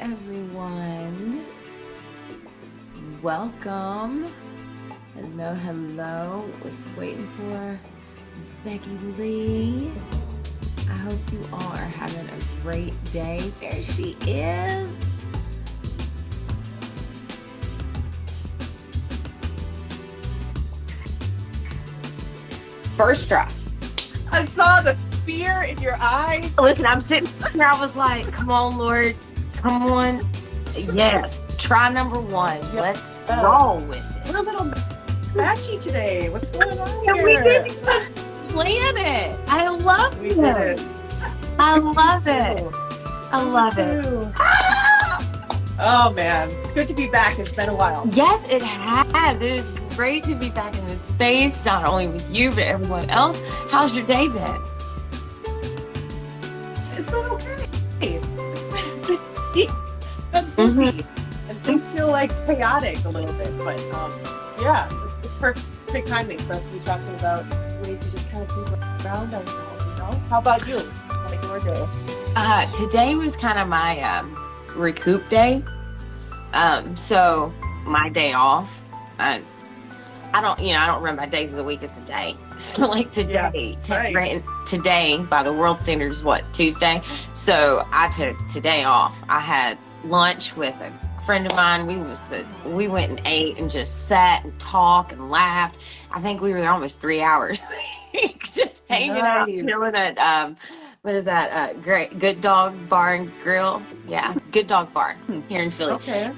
everyone. Welcome. Hello. Was waiting for Miss Becchi Lee. I hope you all are having a great day. There she is. First try. I saw the fear in your eyes. Listen, I'm sitting there. I was like, come on, Lord. Come on. Yes. Try number one. Let's roll with it. We're a little matchy today. What's going on here? We didn't even plan it. I love it. We did it. I love it. I love it. Oh, man. It's good to be back. It's been a while. Yes, it has. It is great to be back in this space, not only with you, but everyone else. How's your day been? It's been okay. It's been busy. And things feel like chaotic a little bit. But yeah, it's perfect timing for us to be talking about ways to just kind of think around ourselves, you know? How about you? Like your day? Today was kind of my recoup day. So my day off. I don't run my days of the week as a day. So like today, today by the world standards, what, Tuesday? So I took today off. I had lunch with a friend of mine. We went and ate and just sat and talked and laughed. I think we were there almost 3 hours, just hanging out, chilling at what is that? Good Dog Bar and Grill. Yeah, Good Dog Bar here in Philly. Okay.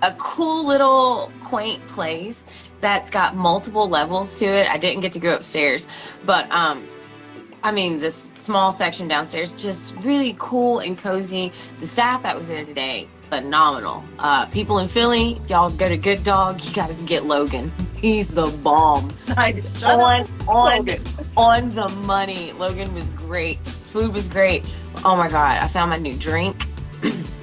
A cool little quaint place that's got multiple levels to it. I didn't get to go upstairs, but this small section downstairs, just really cool and cozy. The staff that was there today, phenomenal. People in Philly, if y'all go to Good Dog, you gotta get Logan. He's the bomb. Nice. On the money. Logan was great. Food was great. Oh my God, I found my new drink.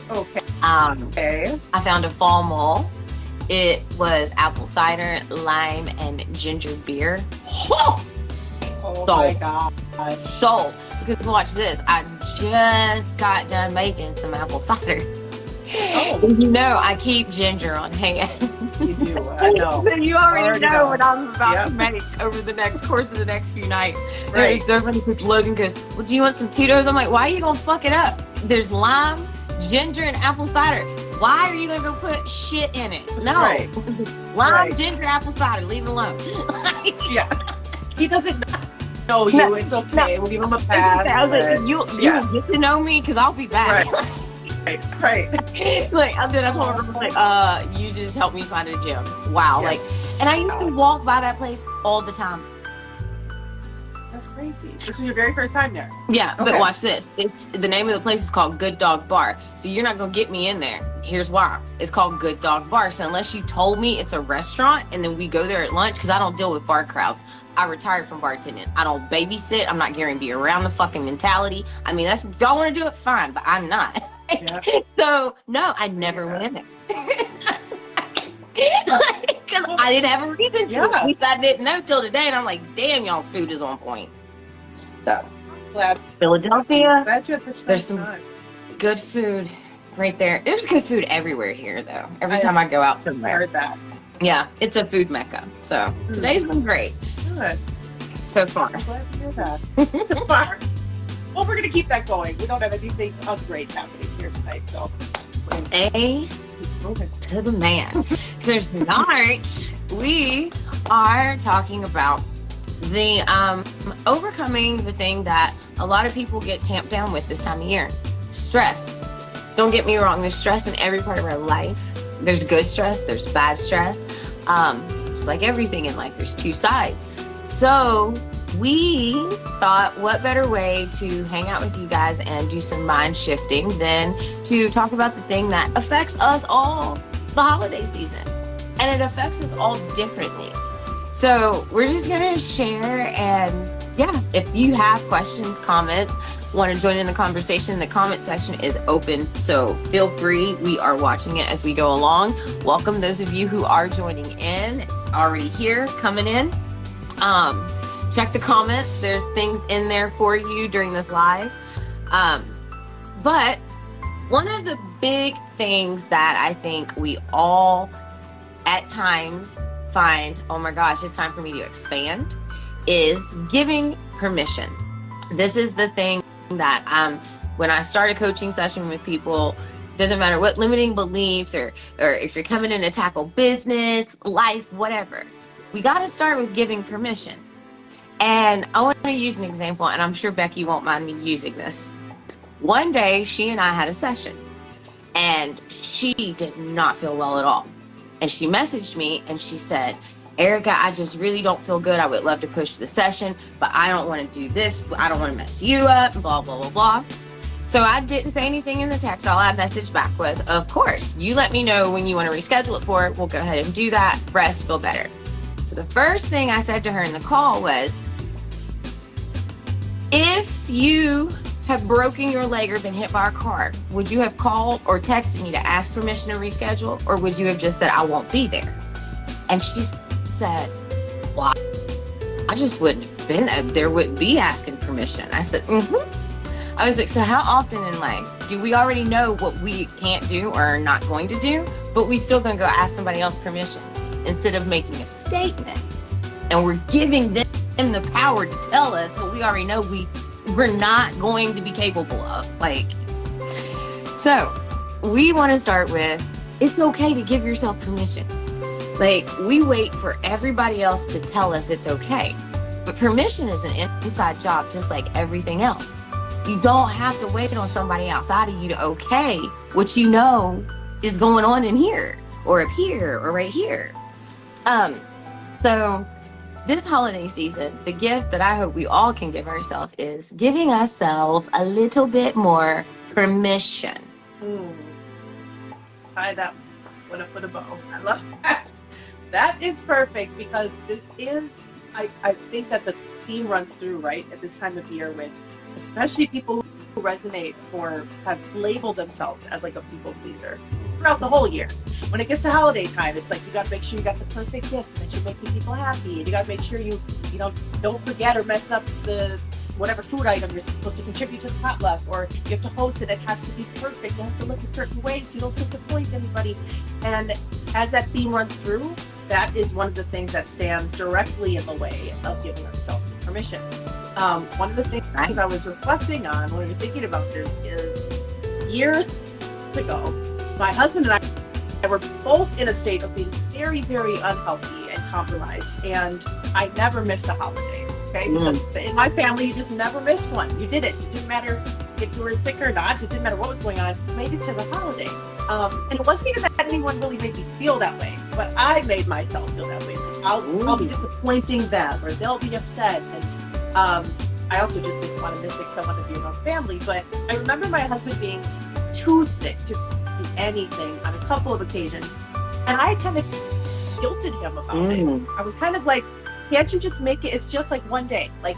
Okay. I found a fall mall. It was apple cider, lime, and ginger beer. Oh my God. So, because watch this. I just got done making some apple cider. Oh. You know, I keep ginger on hand. You do, I know. You already know what I'm about to make over the course of the next few nights. Right. It's so funny because Logan goes, well, do you want some Tito's? I'm like, why are you going to fuck it up? There's lime, ginger, and apple cider. Why are you going to go put shit in it? No. Right. Lime, ginger, apple cider. Leave it alone. Yeah. He doesn't know you. No, it's okay. We'll give him a pass. I was like, you get to know me because I'll be back. Right. Like, and then I told her, like, you just helped me find a gym. Wow. Yeah. Like, and I used to walk by that place all the time. That's crazy. This is your very first time there. Yeah, Okay. But watch this. It's the name of the place is called Good Dog Bar. So you're not gonna get me in there. Here's why. It's called Good Dog Bar. So unless you told me it's a restaurant and then we go there at lunch, because I don't deal with bar crowds. I retired from bartending. I don't babysit. I'm not guaranteed around the fucking mentality. I mean, that's if y'all want to do it, fine, but I'm not. Yeah. So no, I never went in there. Because I didn't have a reason to. At least I didn't know till today, and I'm like, damn, y'all's food is on point. So, Glad Philadelphia, you had this there's some good food right there. There's good food everywhere here, though. Every time I go out I somewhere. heard that. Yeah, it's a food mecca. So today's been great Good. so far. I'm glad to hear that. So far. Well, we're going to keep that going. We don't have anything great happening here tonight, so. A to the man. So tonight we are talking about the overcoming the thing that a lot of people get tamped down with this time of year. Stress. Don't get me wrong, there's stress in every part of our life. There's good stress, there's bad stress. Just like everything in life, there's two sides. So we thought, what better way to hang out with you guys and do some mind shifting than to talk about the thing that affects us all the holiday season. And it affects us all differently. So we're just going to share, and yeah, if you have questions, comments, want to join in the conversation, the comment section is open. So feel free. We are watching it as we go along. Welcome those of you who are joining in, already here, coming in. Check the comments. There's things in there for you during this live. But one of the big things that I think we all at times find, oh my gosh, it's time for me to expand, is giving permission. This is the thing that when I start a coaching session with people, doesn't matter what limiting beliefs or if you're coming in to tackle business, life, whatever, we got to start with giving permission. And I want to use an example, and I'm sure Becchi won't mind me using this. One day, she and I had a session, and she did not feel well at all. And she messaged me, and she said, Erica, I just really don't feel good. I would love to push the session, but I don't want to do this. I don't want to mess you up, blah, blah, blah, blah. So I didn't say anything in the text. All I messaged back was, of course, you let me know when you want to reschedule it for. We'll go ahead and do that. Rest, feel better. So the first thing I said to her in the call was, if you have broken your leg or been hit by a car, would you have called or texted me to ask permission to reschedule? Or would you have just said, I won't be there? And she said, well, I just wouldn't have been there, wouldn't be asking permission. I said, I was like, so how often in life do we already know what we can't do or are not going to do, but we still gonna go ask somebody else permission instead of making a statement? And we're giving them the power to tell us what we already know we're not going to be capable of. So we want to start with, it's okay to give yourself permission. We wait for everybody else to tell us it's okay, but permission is an inside job, just like everything else. You don't have to wait on somebody outside of you to okay what you know is going on in here or up here or right here. So this holiday season, the gift that I hope we all can give ourselves is giving ourselves a little bit more permission. Tie that one up with a bow. I love that. That is perfect, because this is, I think that the theme runs through right at this time of year with especially people who resonate or have labeled themselves as like a people pleaser throughout the whole year. When it gets to holiday time, it's like you got to make sure you got the perfect gifts, that you're making people happy, and you got to make sure you don't forget or mess up the whatever food item you're supposed to contribute to the potluck, or you have to host it. It has to be perfect. It has to look a certain way so you don't disappoint anybody. And as that theme runs through, that is one of the things that stands directly in the way of giving ourselves some permission. One of the things I was reflecting on when we were thinking about this is years ago, my husband and I were both in a state of being very, very unhealthy and compromised, and I never missed a holiday. Okay, because in my family, you just never missed one. You did it. It didn't matter if you were sick or not. It didn't matter what was going on. You made it to the holiday. And it wasn't even that anyone really made me feel that way, but I made myself feel that way. I'll be disappointing them, or they'll be upset. And I also just didn't want to miss someone to be in our family. But I remember my husband being too sick to do anything on a couple of occasions, and I kind of guilted him about it. I was kind of like, can't you just make it? It's just like one day. Like,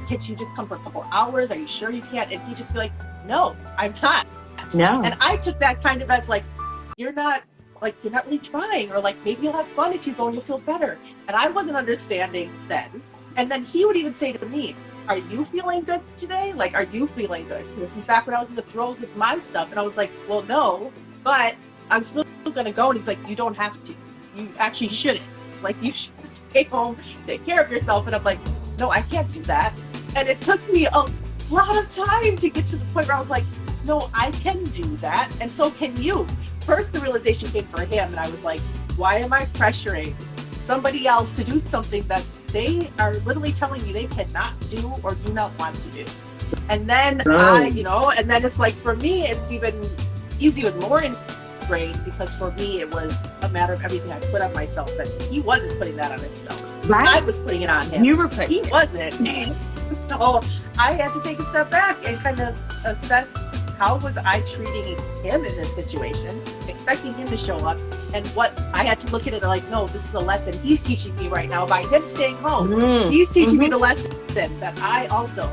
can't you just come for a couple hours? Are you sure you can't? And he'd just be like, no, I'm not. No. And I took that kind of as like, you're not really trying, or like maybe you'll have fun if you go and you'll feel better. And I wasn't understanding then. And then he would even say to me, are you feeling good today? Like, are you feeling good? This is back when I was in the throes of my stuff. And I was like, well, no, but I'm still going to go. And he's like, you don't have to. You actually shouldn't. It's like, you should stay home, take care of yourself. And I'm like, no, I can't do that. And it took me a lot of time to get to the point where I was like, no, I can do that. And so can you. First, the realization came for him. And I was like, why am I pressuring somebody else to do something that they are literally telling me they cannot do or do not want to do? And then and then it's like, for me, he's even more ingrained, because for me, it was a matter of everything I put on myself, and he wasn't putting that on himself. Right. I was putting it on him. You were putting He wasn't. So I had to take a step back and kind of assess, how was I treating him in this situation, expecting him to show up, and what I had to look at it like, no, this is the lesson he's teaching me right now by him staying home. He's teaching me the lesson that I also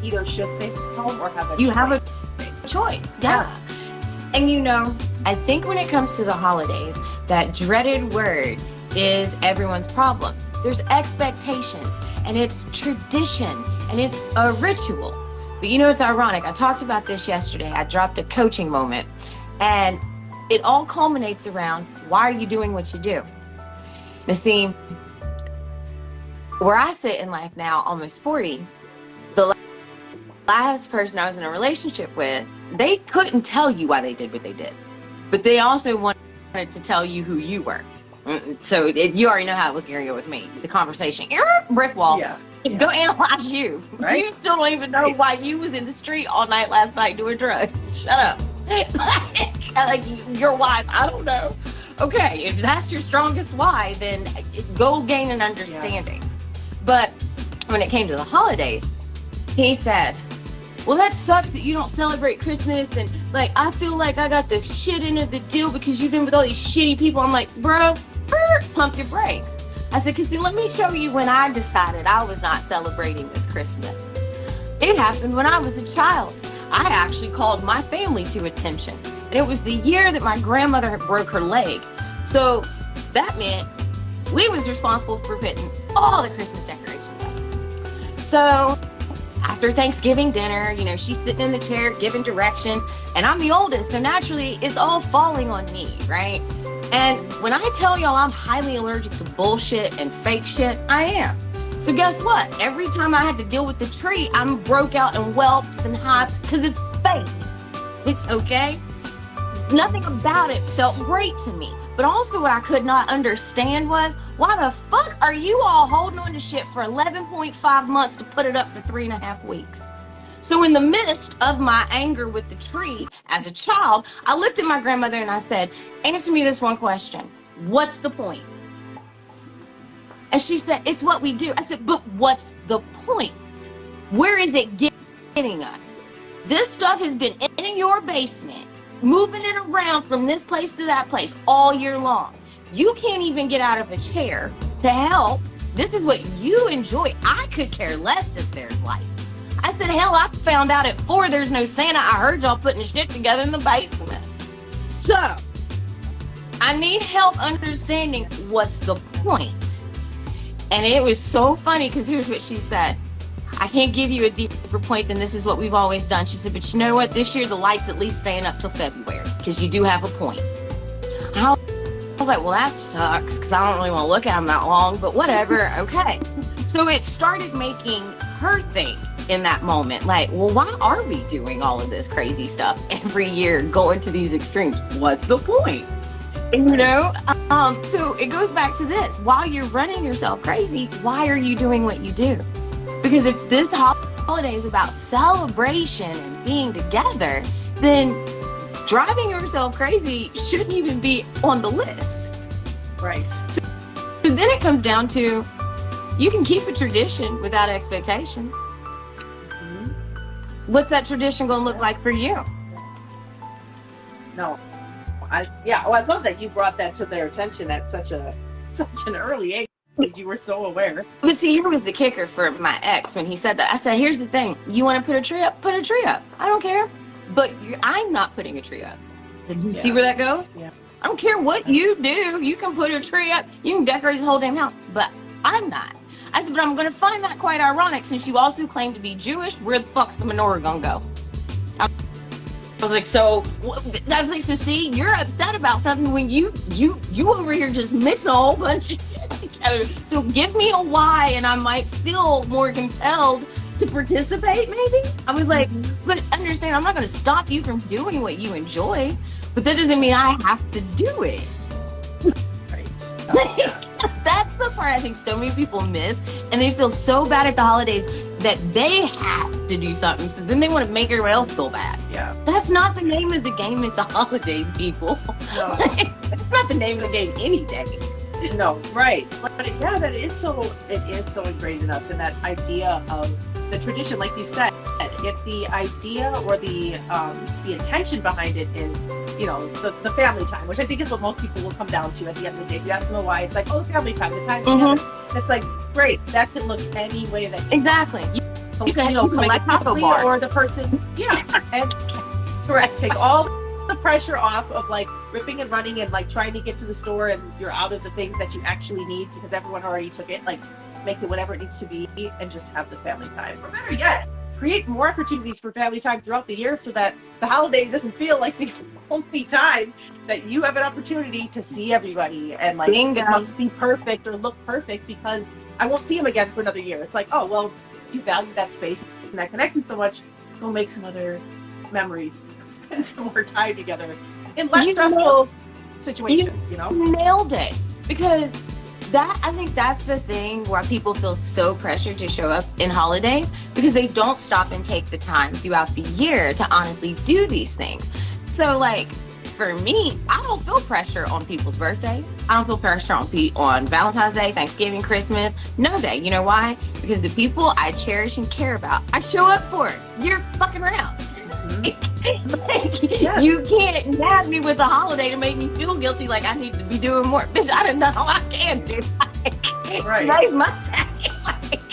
either should stay home or have a choice. Yeah. And I think when it comes to the holidays, that dreaded word is everyone's problem. There's expectations, and it's tradition, and it's a ritual. But it's ironic. I talked about this yesterday. I dropped a coaching moment, And it all culminates around, why are you doing what you do? Now see, where I sit in life now, almost 40, the last person I was in a relationship with, they couldn't tell you why they did what they did, but they also wanted to tell you who you were. So you already know how it was going to go with me. The conversation, brick wall. Yeah. Go analyze you. Right? You still don't even know why you was in the street all night last night doing drugs. Shut up. Like your wife, I don't know. Okay, if that's your strongest why, then go gain an understanding. But when it came to the holidays, he said, well, that sucks that you don't celebrate Christmas, and like I feel like I got the shit end of the deal because you've been with all these shitty people. I'm like, bro, pump your brakes. I said, because see, let me show you when I decided I was not celebrating this Christmas. It happened when I was a child. I actually called my family to attention. And it was the year that my grandmother had broke her leg. So that meant we was responsible for putting all the Christmas decorations up. So after Thanksgiving dinner, you know, she's sitting in the chair giving directions, and I'm the oldest, so naturally it's all falling on me, right? And when I tell y'all I'm highly allergic to bullshit and fake shit, I am. So guess what? Every time I had to deal with the tree, I'm broke out in whelps and hives because it's fake. It's okay. Nothing about it felt great to me. But also what I could not understand was, why the fuck are you all holding on to shit for 11.5 months to put it up for 3.5 weeks? So in the midst of my anger with the tree as a child, I looked at my grandmother and I said, answer me this one question. What's the point? And she said, it's what we do. I said, but what's the point? Where is it getting us? This stuff has been in your basement, moving it around from this place to that place all year long. You can't even get out of a chair to help. This is what you enjoy. I could care less if there's lights. I said, hell, I found out at 4 there's no Santa. I heard y'all putting shit together in the basement. So I need help understanding what's the point. And it was so funny because here's what she said. I can't give you a deeper point than this is what we've always done. She said, but you know what? This year the light's at least staying up till February because you do have a point. And I was like, well, that sucks because I don't really want to look at them that long, but whatever. Okay. So it started making her think in that moment, like, well, why are we doing all of this crazy stuff every year, going to these extremes? What's the point? You know? So it goes back to this. While you're running yourself crazy, why are you doing what you do? Because if this holiday is about celebration and being together, then driving yourself crazy shouldn't even be on the list. Right. So then it comes down to, you can keep a tradition without expectations. What's that tradition going to look like for you? No. I love that you brought that to their attention at such an early age. You were so aware. But see, here was the kicker for my ex when he said that. I said, here's the thing. You want to put a tree up? Put a tree up. I don't care. But I'm not putting a tree up. I said, do you see where that goes? Yeah. I don't care what you do. You can put a tree up. You can decorate the whole damn house. But I'm not. I said, but I'm going to find that quite ironic since you also claim to be Jewish. Where the fuck's the menorah going to go? I was like, so see, you're upset about something when you over here just mixing a whole bunch of shit together. So give me a why and I might feel more compelled to participate maybe. I was like, but understand, I'm not going to stop you from doing what you enjoy, but that doesn't mean I have to do it. Right. That's the part I think so many people miss, and they feel so bad at the holidays that they have to do something, so then they want to make everyone else feel bad. Yeah. That's not the name of the game at the holidays, people. No. It's not the name of the game any day. No, right. But yeah, it is so ingrained in us, and that idea of the tradition, like you said, if the idea or the intention behind it is, you know, the family time, which I think is what most people will come down to at the end of the day. If you ask them why, it's like, oh, family time, the time together. It's like, great, that could look any way that exactly. You can make a taco collectively, bar. or the person, and correct, take all the pressure off of like ripping and running and like trying to get to the store and you're out of the things that you actually need because everyone already took it. Like, make it whatever it needs to be and just have the family time. Or better yet, create more opportunities for family time throughout the year so that the holiday doesn't feel like the only time that you have an opportunity to see everybody, and like Bingo. it must be perfect or look perfect because I won't see them again for another year. It's like, oh, well, you value that space and that connection so much, go make some other memories, spend some more time together in less stressful situations, you know? Nailed it. Because I think that's the thing where people feel so pressured to show up in holidays, because they don't stop and take the time throughout the year to honestly do these things. So like for me, I don't feel pressure on people's birthdays. I don't feel pressure on Valentine's Day, Thanksgiving, Christmas, no day. You know why? Because the people I cherish and care about, I show up for. You're fucking around. Like, yes. You can't nab me with a holiday to make me feel guilty like I need to be doing more. Bitch, I don't know I can do. Like, right. That's my time. Like,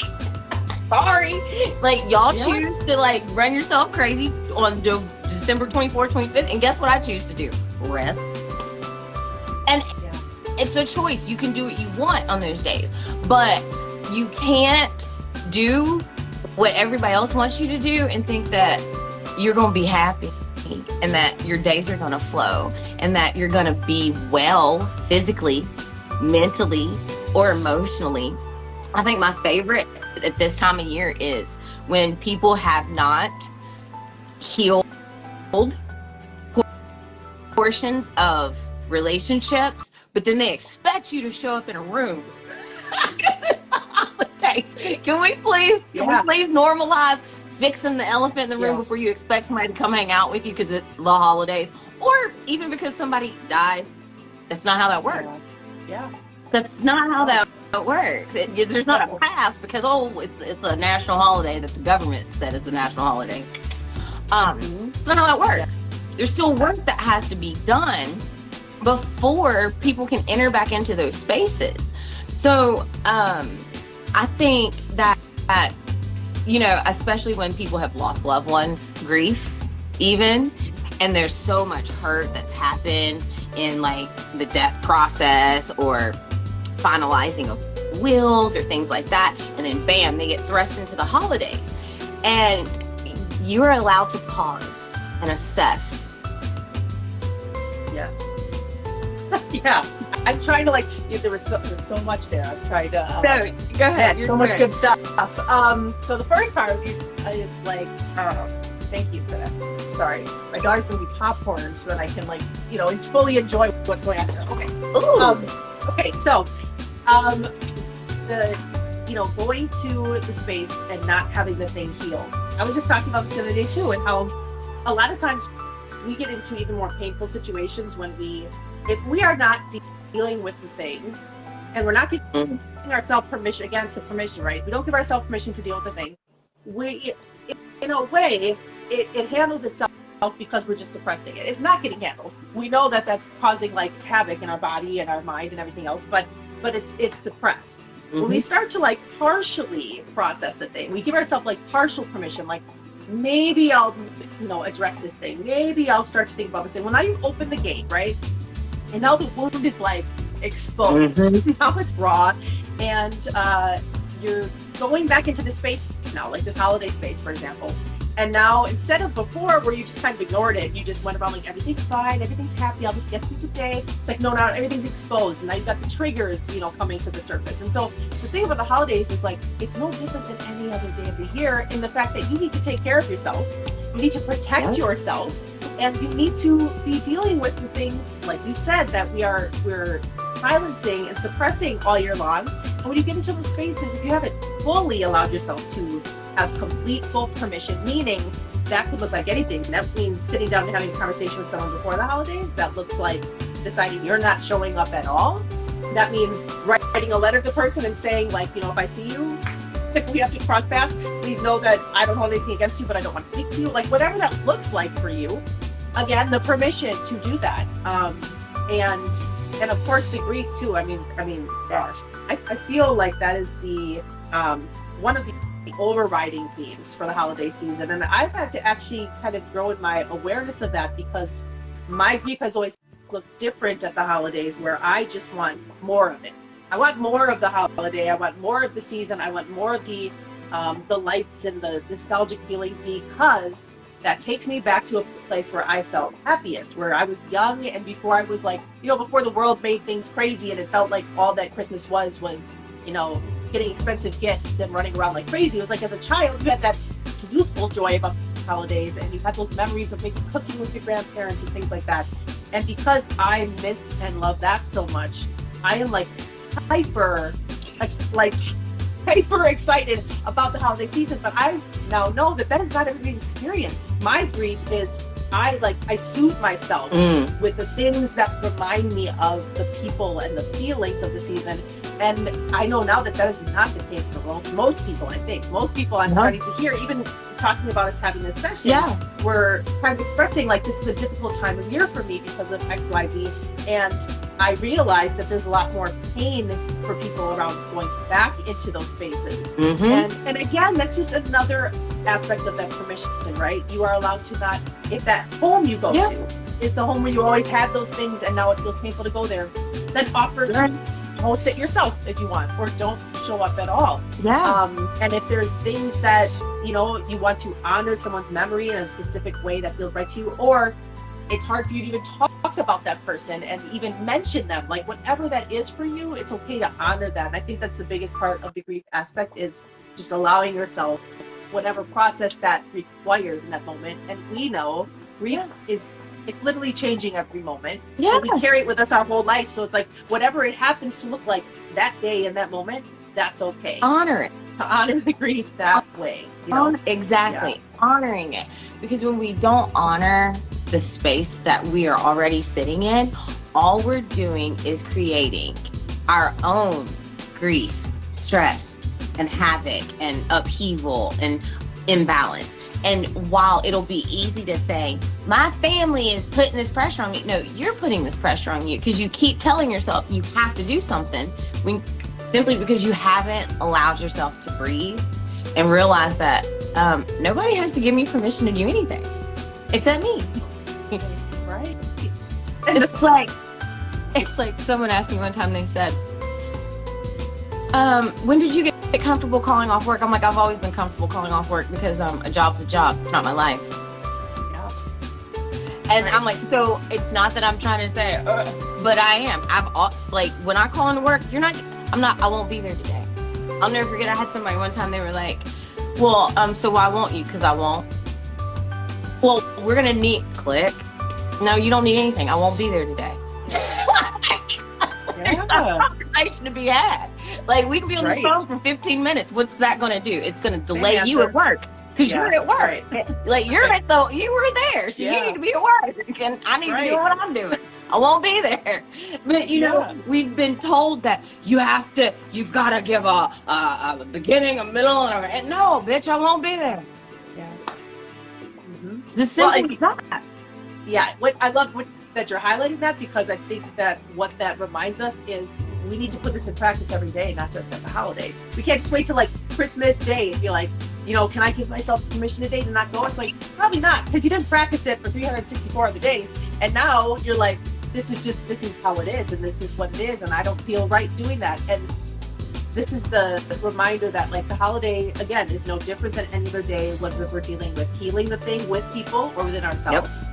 sorry. Like, y'all choose to like run yourself crazy on December 24th, 25th, and guess what I choose to do? Rest. And it's a choice. You can do what you want on those days, but you can't do what everybody else wants you to do and think that you're going to be happy and that your days are going to flow and that you're going to be well physically, mentally, or emotionally. I think my favorite at this time of year is when people have not healed portions of relationships, but then they expect you to show up in a room because it's the holidays. Can we please normalize fixing the elephant in the room before you expect somebody to come hang out with you because it's the holidays, or even because somebody died? That's not how that works. Yeah, that's not how that works. There's not a pass because it's a national holiday that the government said is a national holiday. It's not how that works. There's still work that has to be done before people can enter back into those spaces. So I think that you know, especially when people have lost loved ones, grief even, and there's so much hurt that's happened in like the death process or finalizing of wills or things like that, and then bam, they get thrust into the holidays, and you're allowed to pause and assess. Yes. Yeah, I'm trying to there's so much there. I'm trying to go ahead. So much good stuff. So the first part is like, thank you for that. Sorry, my daughter's gonna be popcorn so that I can fully enjoy what's going on here. Okay. Ooh. Okay. So, going to the space and not having the thing healed. I was just talking about this the other day too, and how a lot of times we get into even more painful situations if we are not dealing with the thing, and we're not giving ourselves permission, against the permission, right? We don't give ourselves permission to deal with the thing. In a way, it handles itself because we're just suppressing it. It's not getting handled. We know that that's causing havoc in our body and our mind and everything else, but it's suppressed. Mm-hmm. When we start to partially process the thing, we give ourselves partial permission, maybe I'll address this thing. Maybe I'll start to think about this thing. Well, now you open the gate, right? And now the wound is exposed. Mm-hmm. Now it's raw, and you're going back into the space now, this holiday space, for example. And now, instead of before where you just kind of ignored it, you just went around everything's fine, everything's happy, I'll just get through the day. It's no, now everything's exposed, and now you've got the triggers, coming to the surface. And so the thing about the holidays is it's no different than any other day of the year in the fact that you need to take care of yourself, you need to protect yourself, and you need to be dealing with the things, like you said, that we're silencing and suppressing all year long. And when you get into those spaces, if you haven't fully allowed yourself to have complete full permission, meaning that could look like anything. That means sitting down and having a conversation with someone before the holidays. That looks like deciding you're not showing up at all. That means writing a letter to the person and saying if I see you, if we have to cross paths, please know that I don't hold anything against you, but I don't want to speak to you. Whatever that looks like for you. Again, the permission to do that, and of course the grief too. I mean, gosh, I feel like that is the one of the overriding themes for the holiday season, and I've had to actually kind of grow in my awareness of that because my grief has always looked different at the holidays, where I just want more of it. I want more of the holiday. I want more of the season. I want more of the the lights and the nostalgic feeling, because that takes me back to a place where I felt happiest, where I was young and before I was like, before the world made things crazy and it felt like all that Christmas was, getting expensive gifts and running around like crazy. It was like, as a child, you had that youthful joy about holidays and you had those memories of maybe cooking with your grandparents and things like that. And because I miss and love that so much, I am like hyper excited about the holiday season. But I now know that is not everybody's experience. My grief is I soothe myself with the things that remind me of the people and the feelings of the season. And I know now that is not the case for most people. I think most people I'm starting to hear, even talking about us having this session, we're kind of expressing like, this is a difficult time of year for me because of XYZ. And I realize that there's a lot more pain for people around going back into those spaces. And again, that's just another aspect of that permission, right? You are allowed to not, if that home you go to is the home where you always had those things and now it feels painful to go there, then offer to host it yourself if you want, or don't show up at all. And if there's things that you want to honor someone's memory in a specific way that feels right to you, or it's hard for you to even talk about that person and even mention them, like whatever that is for you, it's okay to honor that. And I think that's the biggest part of the grief aspect, is just allowing yourself whatever process that requires in that moment. And we know grief it's literally changing every moment. And we carry it with us our whole life. So it's like, whatever it happens to look like that day in that moment, that's okay. Honor it. To honor the grief that way. Exactly. Honoring it. Because when we don't honor the space that we are already sitting in, all we're doing is creating our own grief, stress, and havoc, and upheaval, and imbalance. And while it'll be easy to say, my family is putting this pressure on me, no, you're putting this pressure on you because you keep telling yourself you have to do something, simply because you haven't allowed yourself to breathe and realize that nobody has to give me permission to do anything except me. Right. It's like someone asked me one time, they said, when did you get comfortable calling off work? I'm like, I've always been comfortable calling off work because a job's a job. It's not my life. And I'm like, so it's not that I'm trying to say, but I am. When I call into work, I won't be there today. I'll never forget, I had somebody one time, they were like, well, so why won't you? Because I won't. Well, we're going to need, click. No, you don't need anything. I won't be there today. There's no conversation to be had. Like, we can be on the phone for 15 minutes. What's that going to do? It's going to delay you at work. Because you're at work. Right. Like, you were there, so you need to be at work. And I need to do what I'm doing. I won't be there. But, we've been told that you've got to give a beginning, a middle, and a end. No, bitch, I won't be there. Yeah. Mm-hmm. It's the simple as that. Yeah, I love that you're highlighting that, because I think that what that reminds us is we need to put this in practice every day, not just at the holidays. We can't just wait till like Christmas Day and be like, can I give myself permission today to not go? It's like, probably not, because you didn't practice it for 364 other days. And now you're like, this is how it is, and this is what it is, and I don't feel right doing that. And this is the reminder that, like, the holiday, again, is no different than any other day, whether we're dealing with healing the thing with people or within ourselves,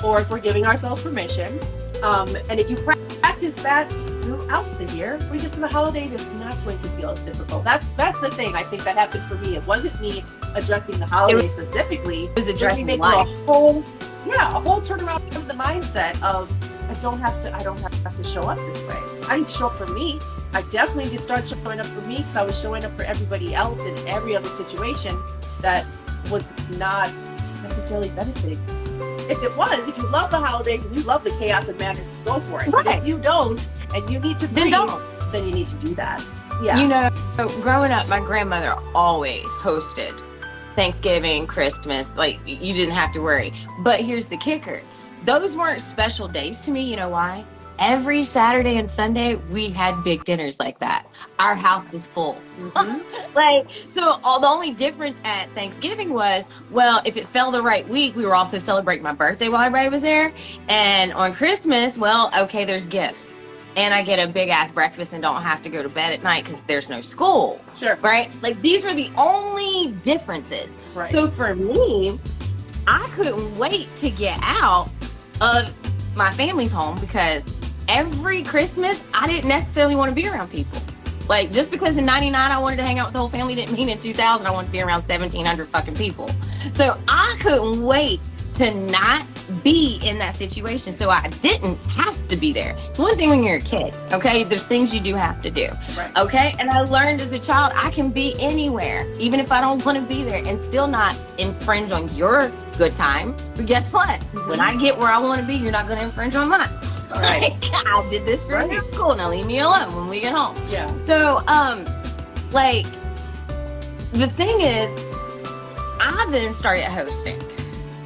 or if we're giving ourselves permission. And if you practice that throughout the year, or just in the holidays, it's not going to feel as difficult. That's the thing I think that happened for me. It wasn't me addressing the holidays specifically. It was addressing life. A whole turnaround of the mindset of, I don't have to show up this way. I need to show up for me. I definitely need to start showing up for me, because I was showing up for everybody else in every other situation that was not necessarily benefiting. If you love the holidays and you love the chaos and madness, go for it. Right. But if you don't, and you need to breathe, then you need to do that. Yeah. Growing up, my grandmother always hosted Thanksgiving, Christmas. Like, you didn't have to worry. But here's the kicker. Those weren't special days to me. You know why? Every Saturday and Sunday, we had big dinners like that. Our house was full. Mm-hmm. So the only difference at Thanksgiving was, well, if it fell the right week, we were also celebrating my birthday while everybody was there. And on Christmas, well, okay, there's gifts. and I get a big ass breakfast and don't have to go to bed at night because there's no school. Sure. Right? Like, these were the only differences. Right. So for me, I couldn't wait to get out of my family's home, because every Christmas I didn't necessarily want to be around people. Like, just because in 99 I wanted to hang out with the whole family didn't mean in 2000 I wanted to be around 1,700 fucking people. So I couldn't wait to not be in that situation, so I didn't have to be there. It's one thing when you're a kid, okay? There's things you do have to do, Right. okay? And I learned as a child I can be anywhere, even if I don't want to be there, and still not infringe on your good time. But guess what? When I get where I want to be, you're not going to infringe on mine. Right. Like, I did this for you. Cool, now leave me alone when we get home. Yeah. So, like, the thing is, I then started hosting.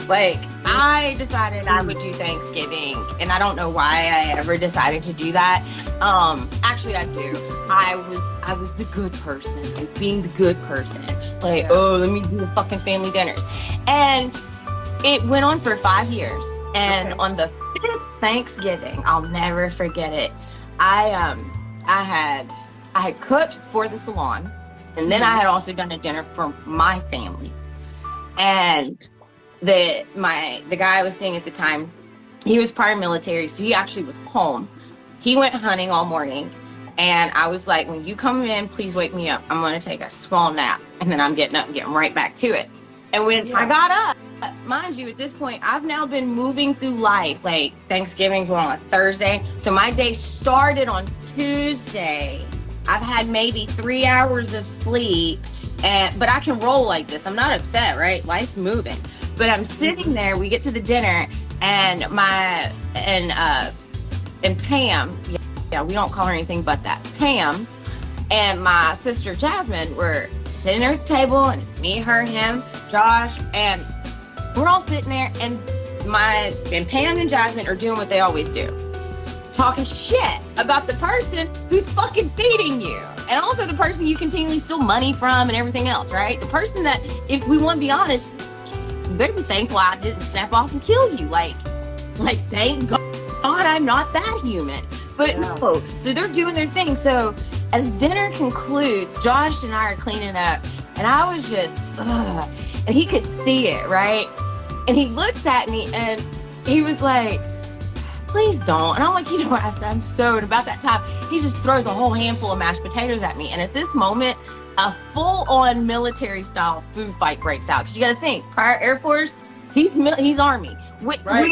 Like, I decided I would do Thanksgiving, and I don't know why I ever decided to do that. Actually, I do. I was the good person. I was being the good person. Like, oh, let me do the fucking family dinners. And it went on for 5 years. And on the 5th Thanksgiving, I'll never forget it. I had cooked for the salon, and then I had also done a dinner for my family. And the guy I was seeing at the time, he was prior military, so he actually was home. He went hunting all morning, and I was like, when you come in, please wake me up. I'm going to take a small nap, and then I'm getting up and getting right back to it. And when I got up, mind you, at this point, I've now been moving through life. Like, Thanksgiving's on a Thursday, so my day started on Tuesday. I've had maybe 3 hours of sleep, but I can roll like this. I'm not upset, right? Life's moving. But I'm sitting there, we get to the dinner, and Pam, yeah, we don't call her anything but that, Pam, and my sister Jasmine were sitting there at the table, and it's me, her, him, Josh, and we're all sitting there, and Pam and Jasmine are doing what they always do, talking shit about the person who's fucking feeding you, and also the person you continually steal money from and everything else, right? The person that, if we want to be honest, you better be thankful I didn't snap off and kill you. Like thank God I'm not that human. But no, so they're doing their thing. So as dinner concludes, Josh and I are cleaning up, and I was just, and he could see it, right? And he looks at me, and he was like, please don't. And I'm like, you know what, I said, I'm so, and about that time, he just throws a whole handful of mashed potatoes at me. And at this moment, a full-on military-style food fight breaks out. Because you got to think, prior Air Force, he's Army.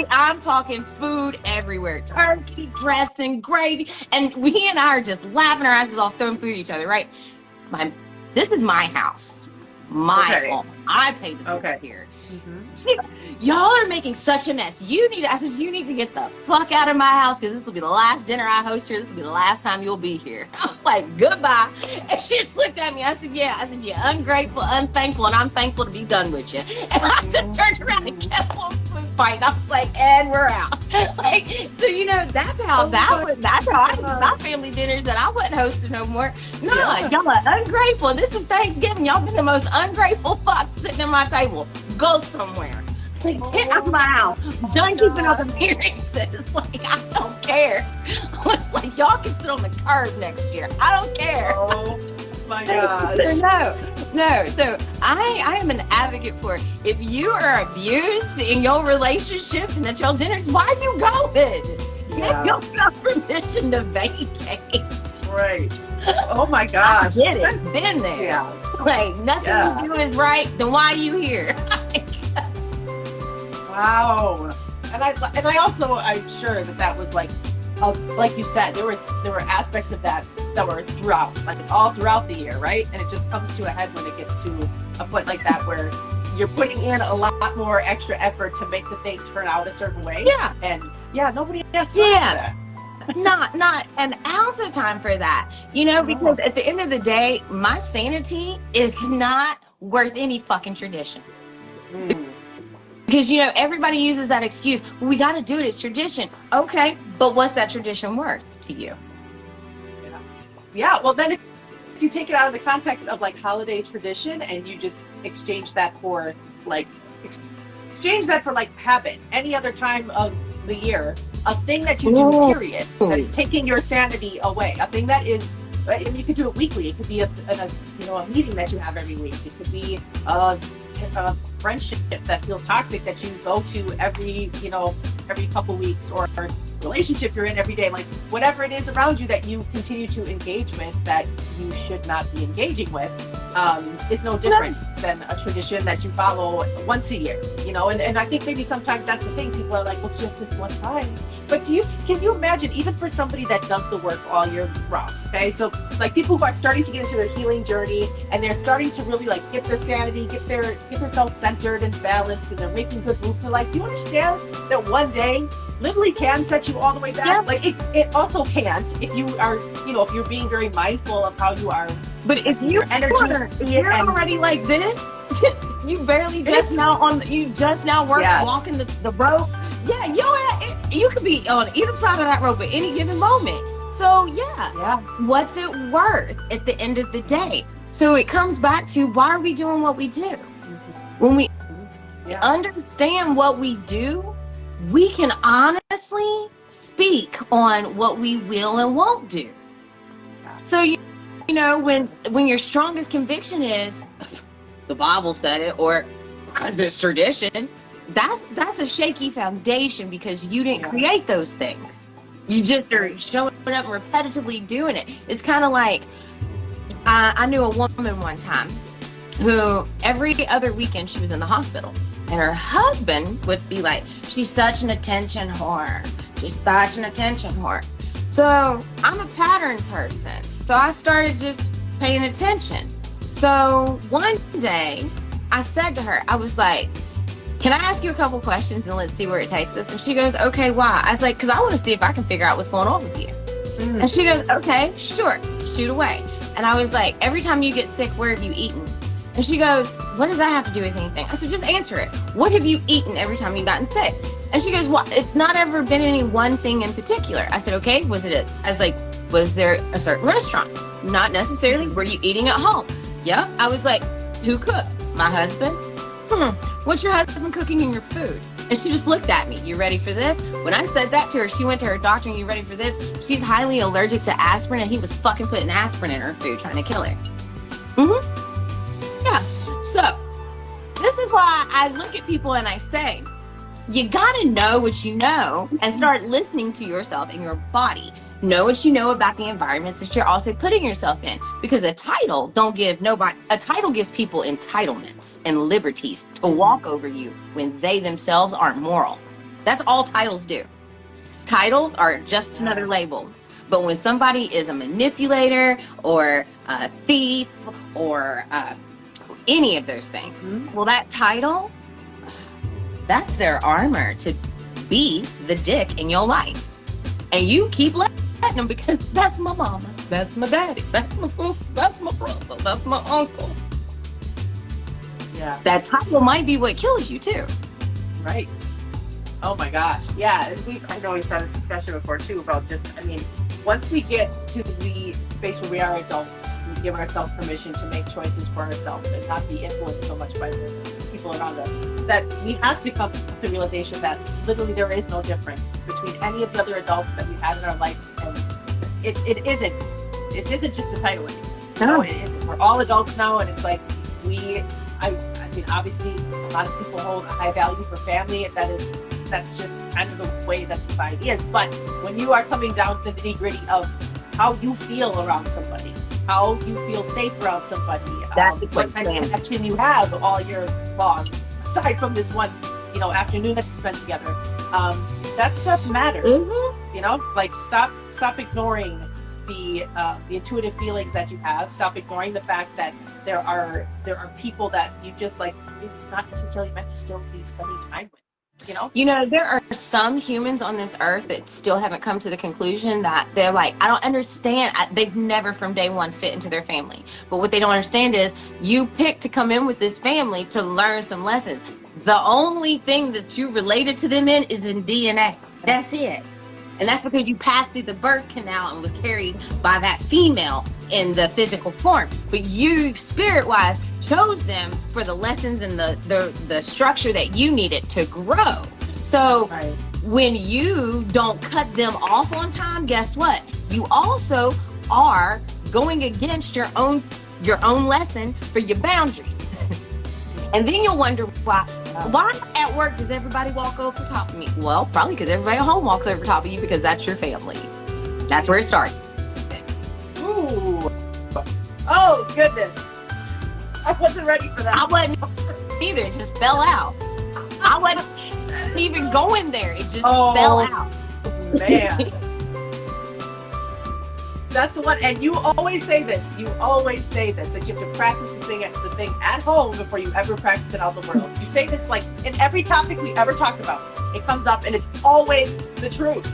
I'm talking food everywhere. Turkey, dressing, gravy. And he and I are just laughing our asses off, throwing food at each other, right? This is my house. My home. I pay the bills here. Y'all are making such a mess. I said, you need to get the fuck out of my house, because this will be the last dinner I host here. This will be the last time you'll be here. I was like, goodbye. And she just looked at me. I said, yeah. I said, you're ungrateful, unthankful, and I'm thankful to be done with you. And I just turned around and kept on food fighting. I was like, and we're out. Like, so, you know, that's how I do my family dinners, that I wasn't hosting no more. No, y'all are ungrateful. This is Thanksgiving. Y'all been the most ungrateful fucks sitting at my table. Go somewhere. Like, get out of my house. I'm done keeping up appearances. Like, I don't care. It's like, y'all can sit on the curb next year. I don't care. Oh my gosh. No. So I am an advocate for, if you are abused in your relationships and at your dinners, why are you going? Yeah. You don't have permission to vacate. Right. Oh my gosh. I get it. Been there. Yeah. Like, nothing you do is right, then why are you here? Wow. And I also, I'm sure that was like you said, there were aspects of that were throughout, like all throughout the year, right? And it just comes to a head when it gets to a point like that where you're putting in a lot more extra effort to make the thing turn out a certain way. Yeah. And nobody has time for that. Not an ounce of time for that, you know, because at the end of the day, my sanity is not worth any fucking tradition. Because, you know, everybody uses that excuse. Well, we got to do it. It's tradition. Okay, but what's that tradition worth to you? Yeah. Well, then if you take it out of the context of like holiday tradition, and you just exchange that for like habit, any other time of the year, a thing that you do, period, that is taking your sanity away, a thing that is, and you could do it weekly. It could be a meeting that you have every week. It could be a friendship that feels toxic that you go to every couple weeks, or relationship you're in every day, like whatever it is around you that you continue to engage with that you should not be engaging with, is no different than a tradition that you follow once a year, and I think maybe sometimes that's the thing. People are like, well, it's just this one time. But can you imagine, even for somebody that does the work all year round, okay? So like people who are starting to get into their healing journey, and they're starting to really like get their sanity, get themselves centered and balanced, and they're making good moves. They're like, do you understand that one day literally can set you all the way back? Yeah. Like it also can't, if you are, if you're being very mindful of how you are. But if you're already like this, you barely just now walking the rope. Yeah, you could be on either side of that rope at any given moment. So what's it worth at the end of the day? So it comes back to, why are we doing what we do? When we understand what we do, we can honestly speak on what we will and won't do. So when your strongest conviction is the Bible said it, or because it's tradition, that's a shaky foundation, because you didn't create those things. You just are showing up and repetitively doing it. It's kind of like, I knew a woman one time who every other weekend she was in the hospital, and her husband would be like, she's such an attention whore. She's such an attention whore. So I'm a pattern person. So I started just paying attention. So one day I said to her, I was like, can I ask you a couple questions and let's see where it takes us? And she goes, okay, why? I was like, because I want to see if I can figure out what's going on with you. Mm. And she goes, okay, sure, shoot away. And I was like, every time you get sick, where have you eaten? And she goes, what does that have to do with anything? I said, just answer it. What have you eaten every time you've gotten sick? And she goes, well, it's not ever been any one thing in particular. I said, okay, was there a certain restaurant? Not necessarily. Were you eating at home? Yep. I was like, who cooked? My husband. What's your husband cooking in your food? And she just looked at me. You ready for this? When I said that to her, she went to her doctor, and you ready for this? She's highly allergic to aspirin, and he was fucking putting aspirin in her food, trying to kill her. Yeah. So this is why I look at people and I say, you gotta know what you know and start listening to yourself and your body. Know what you know about the environments that you're also putting yourself in, because a title gives people entitlements and liberties to walk over you when they themselves aren't moral. That's all titles do. Titles are just another label. But when somebody is a manipulator or a thief or any of those things, well, that title, that's their armor to be the dick in your life. And you keep letting them, because that's my mama, that's my daddy, that's my sister, that's my brother, that's my uncle. Yeah. That title might be what kills you too. Right. Oh my gosh. Yeah. I know we've had this discussion before too about once we get to the space where we are adults, we give ourselves permission to make choices for ourselves and not be influenced so much by the people around us, that we have to come to the realization that literally there is no difference between any of the other adults that we've had in our life, and it isn't just the title anymore. No, it isn't. We're all adults now, and it's like obviously a lot of people hold a high value for family, and that's just kind of the way that society is. But when you are coming down to the nitty-gritty of how you feel around somebody, how you feel safe around somebody, what kind of connection you have all year long, aside from this one afternoon that you spent together, that stuff matters. Like stop ignoring the intuitive feelings that you have. Stop ignoring the fact that there are people that you just like, you're not necessarily meant to still be spending time with. There are some humans on this earth that still haven't come to the conclusion that they're like, I don't understand. They've never from day one fit into their family. But what they don't understand is you picked to come in with this family to learn some lessons. The only thing that you related to them is in DNA. That's it. And that's because you passed through the birth canal and was carried by that female in the physical form. But you, spirit-wise, chose them for the lessons and the structure that you needed to grow. So when you don't cut them off on time, guess what? You also are going against your own lesson for your boundaries. And then you'll wonder why at work does everybody walk over top of me? Well, probably because everybody at home walks over top of you because that's your family. That's where it started. Ooh. Oh, goodness. I wasn't ready for that. I wasn't either. It just fell out. I wasn't even going there. It just fell out. Man. That's the one. And you always say this. You always say this, that you have to practice the thing at home before you ever practice it out in the world. You say this like in every topic we ever talk about. It comes up and it's always the truth.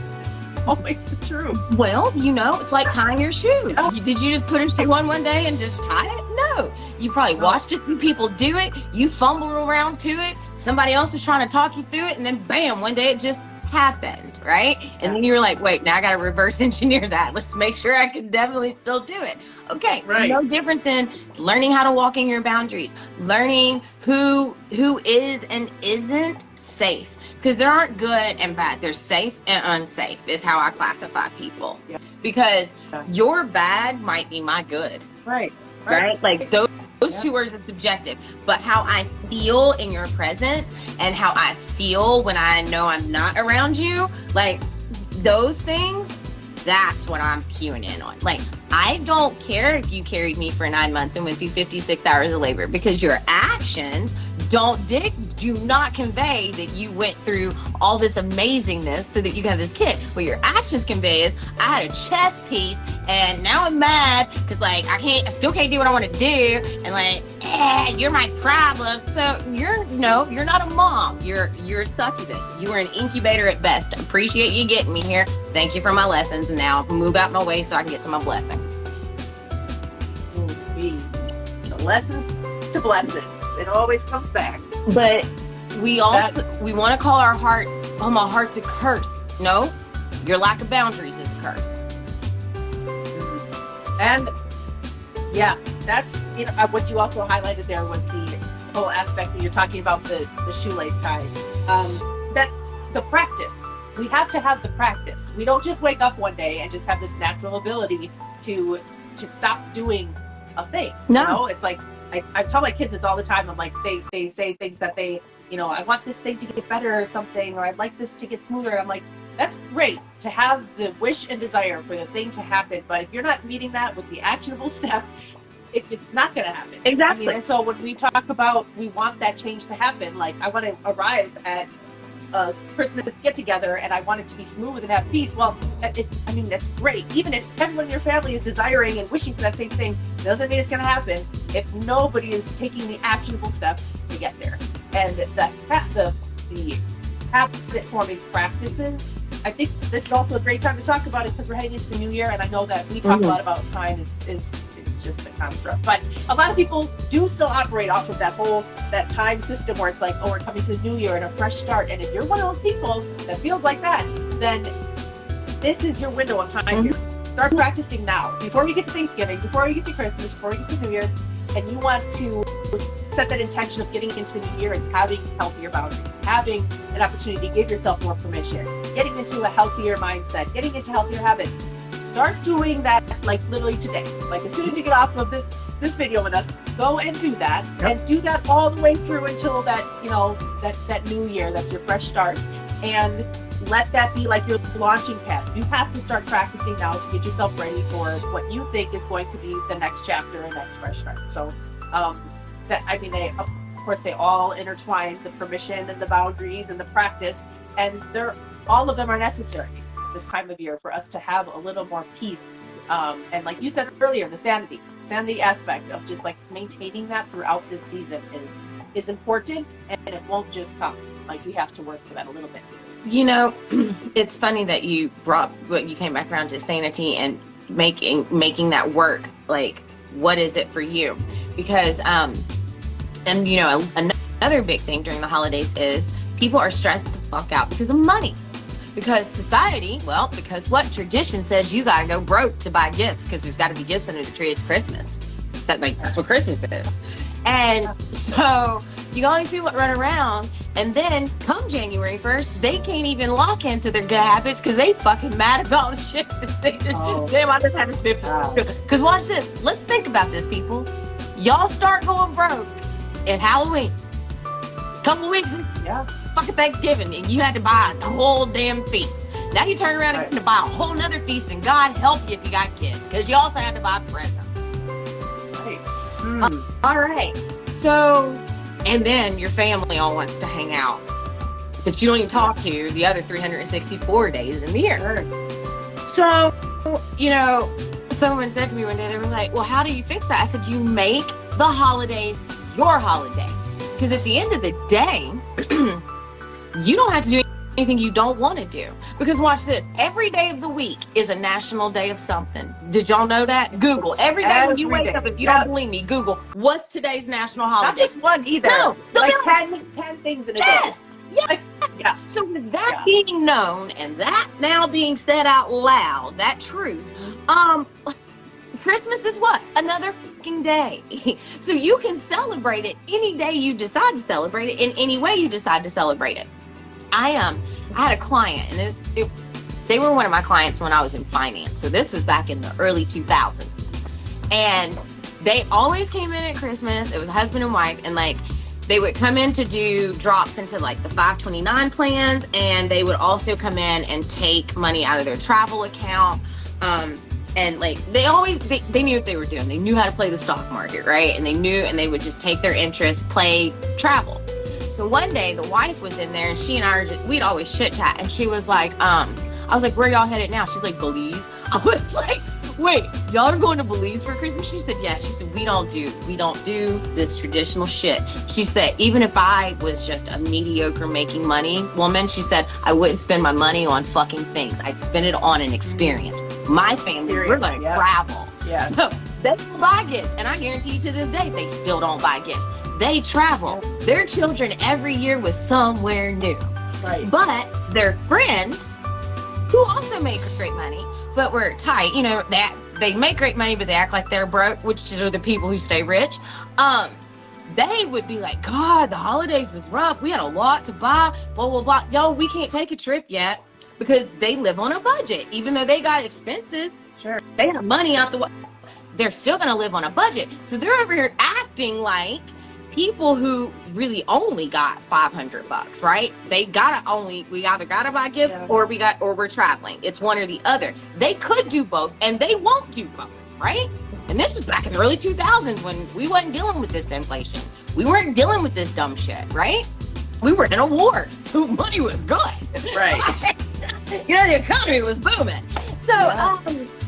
Always the truth. Well, it's like tying your shoe. Yeah. Did you just put a shoe on one day and just tie it? No. You probably watched it through people do it. You fumbled around to it. Somebody else was trying to talk you through it. And then bam, one day it just happened, right? And then you're like, wait, now I got to reverse engineer that. Let's make sure I can definitely still do it. Okay. Right. No different than learning how to walk in your boundaries, learning who is and isn't safe. Because there aren't good and bad. There's safe and unsafe is how I classify people. Yeah. Because your bad might be my good. Right. Like those two words are subjective. But how I feel in your presence and how I feel when I know I'm not around you, like those things, that's what I'm cueing in on. Like, I don't care if you carried me for 9 months and went through 56 hours of labor, because your actions do not convey that you went through all this amazingness so that you can have this kid. What your actions convey is, I had a chest piece and now I'm mad because I still can't do what I want to do, and you're my problem. So you're not a mom. You're a succubus. You are an incubator at best. Appreciate you getting me here. Thank you for my lessons. And now move out my way so I can get to my blessings. The lessons to blessings. It always comes back. But we want to call our hearts, oh, my heart's a curse. No, your lack of boundaries is a curse. And yeah, that's what you also highlighted there was the whole aspect that you're talking about, the shoelace tie. That the practice. We have to have the practice. We don't just wake up one day and just have this natural ability to stop doing a thing. No. It's like I tell my kids this all the time. I'm like, they say things that they, I want this thing to get better or something, or I'd like this to get smoother. I'm like, that's great to have the wish and desire for the thing to happen, but if you're not meeting that with the actionable step, it's not going to happen. Exactly. And so when we talk about we want that change to happen, like I want to arrive at a Christmas get together and I want it to be smooth and have peace. Well, that's great. Even if everyone in your family is desiring and wishing for that same thing, doesn't mean it's going to happen if nobody is taking the actionable steps to get there. And the habit forming practices, I think this is also a great time to talk about it because we're heading into the new year, and I know that we talk a lot about time is just a construct, but a lot of people do still operate off of that time system where it's like, oh, we're coming to the new year and a fresh start. And if you're one of those people that feels like that, then this is your window of time here. Start practicing now, before we get to Thanksgiving, before we get to Christmas, before we get to New Year, and you want to set that intention of getting into the new year and having healthier boundaries, having an opportunity to give yourself more permission, getting into a healthier mindset, getting into healthier habits. Start doing that literally today. As soon as you get off of this video with us, go and do that. Yep. And do that all the way through until that that new year. That's your fresh start. And let that be like your launching pad. You have to start practicing now to get yourself ready for what you think is going to be the next chapter and next fresh start. So they all intertwine, the permission and the boundaries and the practice, and all of them are necessary this time of year for us to have a little more peace. And like you said earlier, the sanity aspect of just maintaining that throughout this season is important, and it won't just come. We have to work for that a little bit. It's funny that you came back around to sanity and making that work. What is it for you? Because another big thing during the holidays is people are stressed the fuck out because of money. Because society, because what tradition says you gotta go broke to buy gifts because there's got to be gifts under the tree. It's Christmas. That's what Christmas is. And so you got all these people that run around, and then come January 1st, they can't even lock into their good habits because they fucking mad about the shit that they just, damn, I just had to spit. Because watch this. Let's think about this, people. Y'all start going broke at Halloween. Couple weeks, fucking Thanksgiving, and you had to buy the whole damn feast. Now you turn around and have to buy a whole nother feast, and God help you if you got kids, because you also had to buy presents. All right. So, and then your family all wants to hang out that you don't even talk to the other 364 days in the year. So, you know, someone said to me one day, they were like, well, how do you fix that? I said, you make the holidays your holiday. Because at the end of the day, you don't have to do anything you don't want to do. Because watch this, every day of the week is a national day of something. Did y'all know that? Google. Every day when you wake up, if you don't believe me, Google, what's today's national holiday? Not just one either. No, like 10 things in a day. Yeah. So with that being known and that now being said out loud, that truth, Christmas is what? Another fucking day. So you can celebrate it any day you decide to celebrate it in any way you decide to celebrate it. I had a client, and they were one of my clients when I was in finance. So this was back in the early 2000s. And they always came in at Christmas. It was husband and wife, and like they would come in to do drops into like the 529 plans, and they would also come in and take money out of their travel account. And like they knew what they were doing. They knew how to play the stock market, right? And they would just take their interest, play travel. So one day the wife was in there, and she and I we'd always chit chat, and she was like, I was like, where y'all headed now? She's like, Belize. I was like, wait, y'all are going to Belize for Christmas? She said, yes. She said, we don't do this traditional shit. She said, even if I was just a mediocre making money woman, she said, I wouldn't spend my money on fucking things. I'd spend it on an experience. My family, we're going to travel. Yeah. So they don't buy gifts. And I guarantee you to this day, they still don't buy gifts. They travel. Their children every year was somewhere new. Right. But their friends, who also make great money, but were tight, you know, that they make great money, but they act like they're broke, which are the people who stay rich. They would be like, God, the holidays was rough. We had a lot to buy, blah, blah, blah. Yo, we can't take a trip yet because they live on a budget. Even though they got expenses, sure, they have money out the way. They're still going to live on a budget. So they're over here acting like people who really only got $500, right? We either gotta buy gifts or we're traveling. It's one or the other. They could do both, and they won't do both, right? And this was back in the early 2000s when we wasn't dealing with this inflation. We weren't dealing with this dumb shit, right? We were in a war, so money was good. Right. You know, the economy was booming. So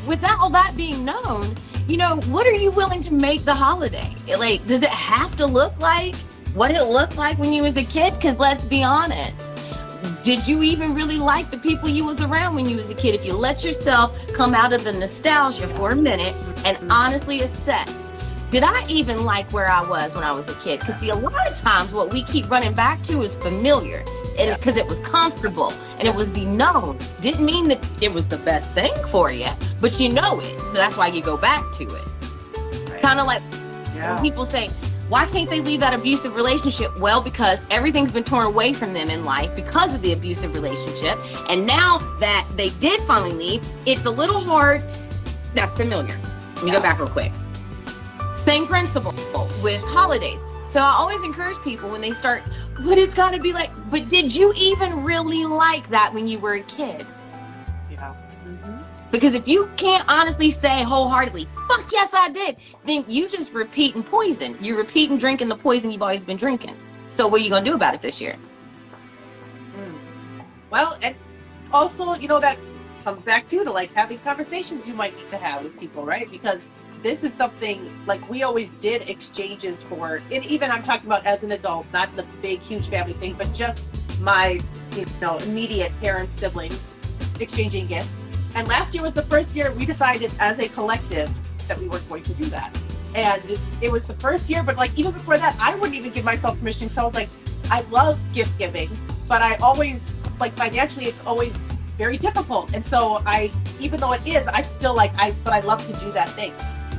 with all that being known, you know, what are you willing to make the holiday? Like, does it have to look like what it looked like when you was a kid? Because let's be honest, did you even really like the people you was around when you was a kid? If you let yourself come out of the nostalgia for a minute and honestly assess, did I even like where I was when I was a kid? Because see, a lot of times what we keep running back to is familiar. And because it was comfortable and it was the known, didn't mean that it was the best thing for you, but you know it. So that's why you go back to it. Right. Kind of like when people say, why can't they leave that abusive relationship? Well, because everything's been torn away from them in life because of the abusive relationship. And now that they did finally leave, it's a little hard. That's familiar. Let me go back real quick. Same principle with holidays. So I always encourage people when they start, but it's got to be like, but did you even really like that when you were a kid? Yeah. Mm-hmm. Because if you can't honestly say wholeheartedly, fuck yes, I did, then you just repeat and poison. You repeat and drinking the poison you've always been drinking. So what are you going to do about it this year? Well, and also, you know, that comes back to like having conversations you might need to have with people, right? Because this is something like we always did exchanges for, and even I'm talking about as an adult, not the big, huge family thing, but just my, you know, immediate parents, siblings, exchanging gifts. And last year was the first year we decided as a collective that we were going to do that. And it was the first year, but like even before that, I wouldn't even give myself permission. So I was like, I love gift giving, but I always, like financially, it's always very difficult. And so even though it is, I'm still like, but I love to do that thing.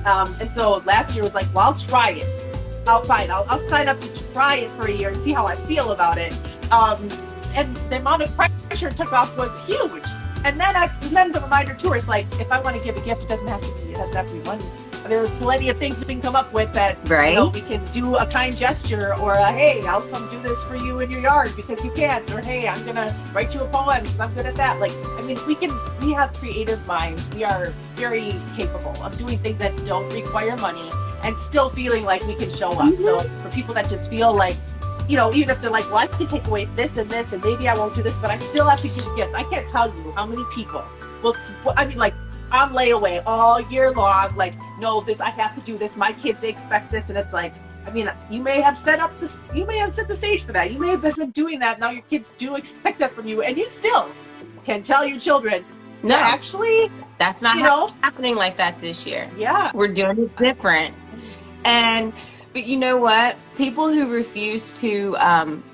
And so last year was like, well, I'll try it. fine. I'll sign up to try it for a year and see how I feel about it. And the amount of pressure it took off was huge. And then the reminder too is like, if I want to give a gift, it doesn't have to be money. There's plenty of things we can come up with that, right? You know, we can do a kind gesture, or a, hey, I'll come do this for you in your yard because you can't, or hey, I'm gonna write you a poem because I'm good at that. Like, I mean, we have creative minds. We are very capable of doing things that don't require money and still feeling like we can show up. So for people that just feel like, you know, even if they're like, well, I can take away this and this, and maybe I won't do this, but I still have to give gifts. I can't tell you how many people will, I mean, like, on layaway all year long, like, no, this, I have to do this. My kids, they expect this. And it's like, I mean, you may have set the stage for that. You may have been doing that. Now your kids do expect that from you. And you still can tell your children, no, actually, that's not happening like that this year. Yeah. We're doing it different. But you know what? People who refuse to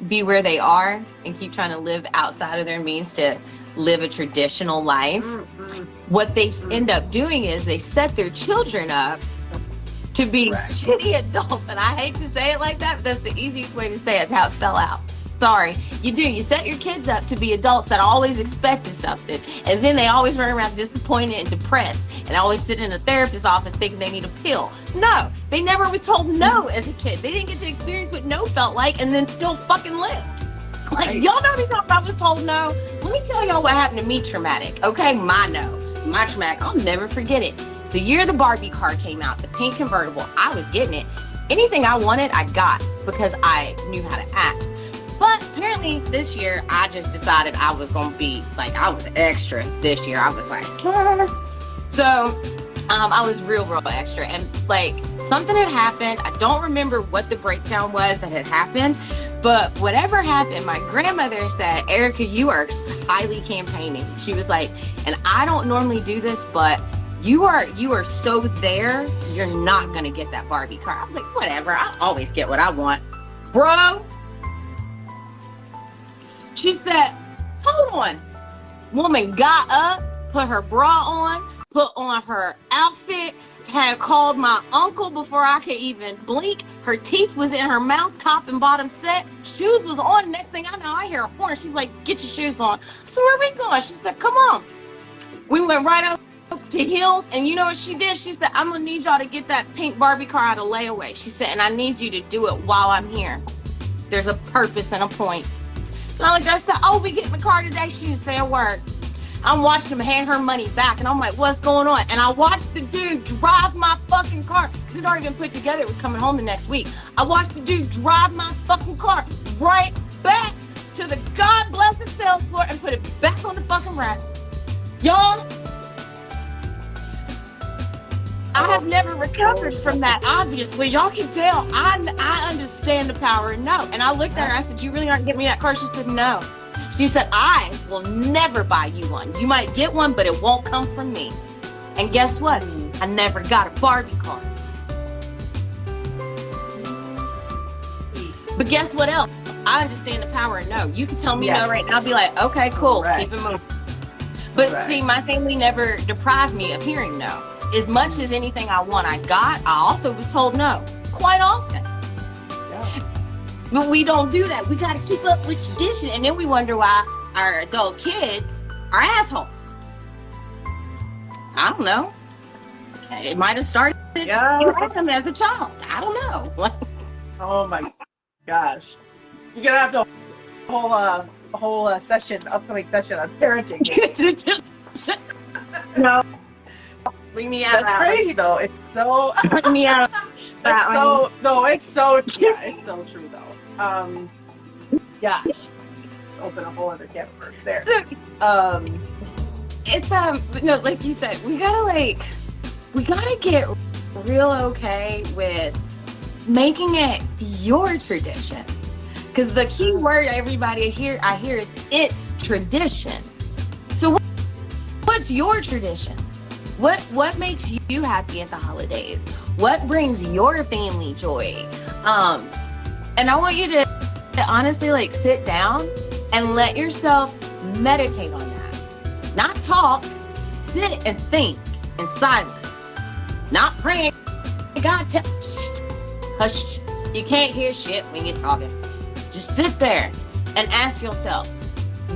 be where they are and keep trying to live outside of their means to live a traditional life, what they end up doing is they set their children up to be shitty adults. And I hate to say it like that, but that's the easiest way to say it. It's how it fell out. Sorry. You do. You set your kids up to be adults that always expected something. And then they always run around disappointed and depressed and always sit in a therapist's office thinking they need a pill. No, they never was told no as a kid. They didn't get to experience what no felt like and then still fucking lived. Like, y'all know me talking about I was told no. Let me tell y'all what happened to me traumatic. Okay, my traumatic. I'll never forget it. The year the Barbie car came out, the pink convertible, I was getting it. Anything I wanted, I got because I knew how to act. But apparently this year, I just decided I was going to be, like, I was extra this year. I was like, so I was real extra. And, like, something had happened. I don't remember what the breakdown was that had happened. But whatever happened, my grandmother said, Erica, you are highly campaigning. She was like, and I don't normally do this, but you are so there, you're not going to get that Barbie car. I was like, whatever. I always get what I want. Bro. She said, hold on. Woman got up, put her bra on, put on her outfit, had called my uncle before I could even blink. Her teeth was in her mouth, top and bottom set. Shoes was on. Next thing I know, I hear a horn. She's like, get your shoes on. So where we going? She said, come on. We went right up to Hills, and you know what she did? She said, I'm going to need y'all to get that pink Barbie car out of layaway. She said, and I need you to do it while I'm here. There's a purpose and a point. And I looked at her, I said, oh, we get in the car today? She didn't say a word. I'm watching him hand her money back, and I'm like, what's going on? And I watched the dude drive my fucking car, because it had already been put together. It was coming home the next week. I watched the dude drive my fucking car right back to the God bless the sales floor and put it back on the fucking rack. Y'all, I have never recovered from that, obviously. Y'all can tell. I understand the power of no. And I looked at her, I said, you really aren't getting me that car? She said, no. She said, I will never buy you one. You might get one, but it won't come from me. And guess what? I never got a Barbie car. But guess what else? I understand the power of no. You can tell me no right now. I'll be like, okay, cool. Keep it moving. But see, my family never deprived me of hearing no. As much as anything I want, I got, I also was told no. Quite often. But we don't do that. We got to keep up with tradition. And then we wonder why our adult kids are assholes. I don't know. It might have started as a child. I don't know. Oh my gosh. You're going to have to a whole session, upcoming session on parenting. No. Leave me out. That's crazy though. It's so leave me out. It's so it's so true though. Gosh. Let's open a whole other can of worms there. It's no, like you said, we gotta get real okay with making it your tradition. Because the key word I hear is it's tradition. So what's your tradition? What makes you happy at the holidays? What brings your family joy? And I want you to honestly like sit down and let yourself meditate on that. Not talk, sit and think in silence. Not praying. God, hush. You can't hear shit when you're talking. Just sit there and ask yourself,